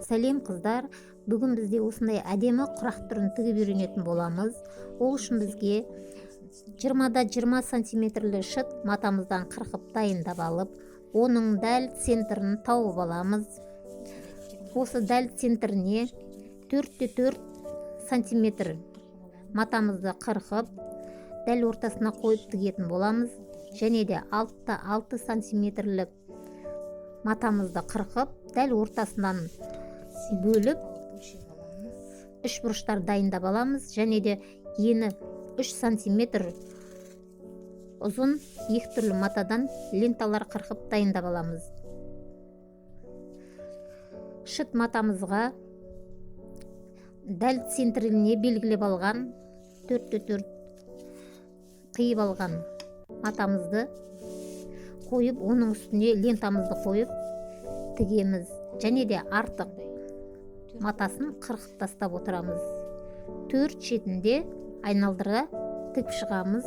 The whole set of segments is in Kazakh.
Сәлем қыздар, бүгін бізде осындай әдемі құрақ түрін тігіп үйренетін боламыз. Ол үшін бізге 20-20 сантиметрлі шыт матамыздан қырқып дайындап алып, оның дәл центрін тауып аламыз. Осы дәл центріне 4-4 сантиметр матамызды қырқып, дәл ортасына қойып тігетін боламыз. Және де 6-6 сантиметрлік матамызды қырқып, дәл ортасынан бөліп, үш бұрыштар дайындап аламыз. Және де ені 3 сантиметр ұзын екі түрлі матадан ленталар қырқып дайындап аламыз. Шыт матамызға дәл центріне белгілеп алған 4-4 қиып алған матамызды қойып, оның үстіне лентамызды қойып тігеміз. Және де артық матасын қырқып тастап отырамыз. 4 шетінде айналдыра тігіп шығамыз,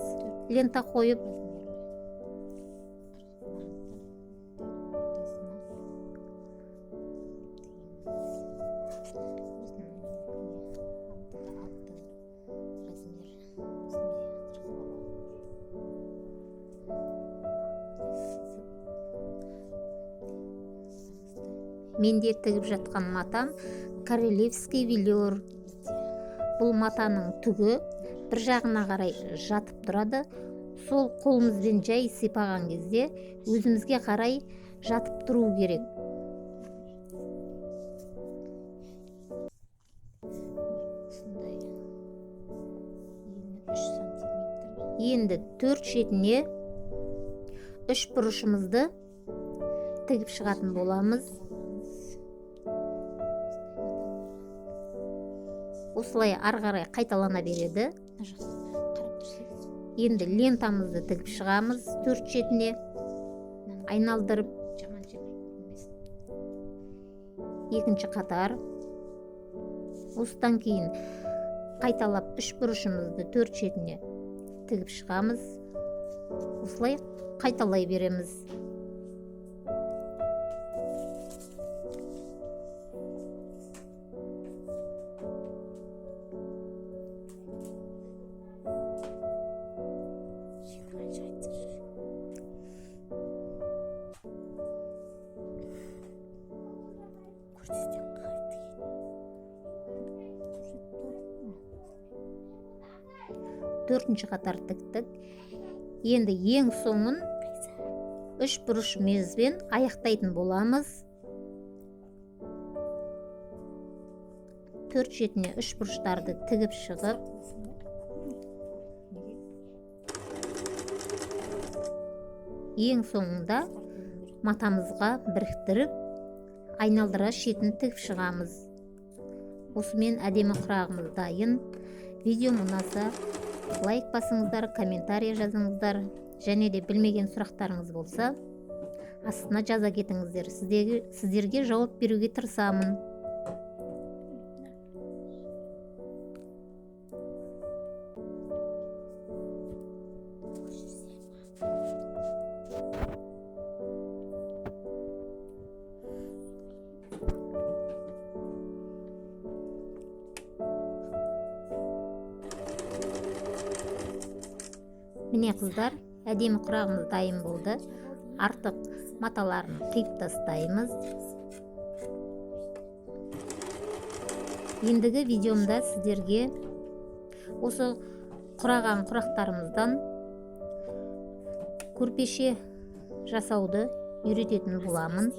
лента қойып. Менде тігіп жатқан матам королевский велюр. Бұл матаның түгі бір жағына қарай жатып тұрады. Сол қолымызбен жай сипаған кезде өзімізге қарай жатып тұру керек. Енді 4 шетіне 3 бұрышымызды тігіп шығатын боламыз. Осылай ары қарай қайталана береді. Енді лентамызды тігіп шығамыз 4 шетіне, айналдырып екінші қатар. Осыдан кейін қайталап 3 бұрышымызды 4 шетіне тігіп шығамыз. Осылай қайталай береміз. Төртінші қатар тіктік. Енді ең соңын 3 бұрыш мезбен аяқтайтын боламыз. 4 шетіне 3 бұрыштарды тігіп шығып, ең соңында матамызға біріктіріп, айналдыра шетін тігіп шығамыз. Осымен әдемі құрағымыз дайын. Видео ұнаса лайк басыңыздар, комментарий жазыңыздар. Және де білмеген сұрақтарыңыз болса, астына жаза кетіңіздер. Сіздерге жауап беруге тырысамын. Міне қыздар, әдемі құрағымыз дайын болды. Артық маталарын қиып тастаймыз. Ендігі видеомда сіздерге осы құраған құрақтарымыздан көрпеше жасауды үйрететін боламын.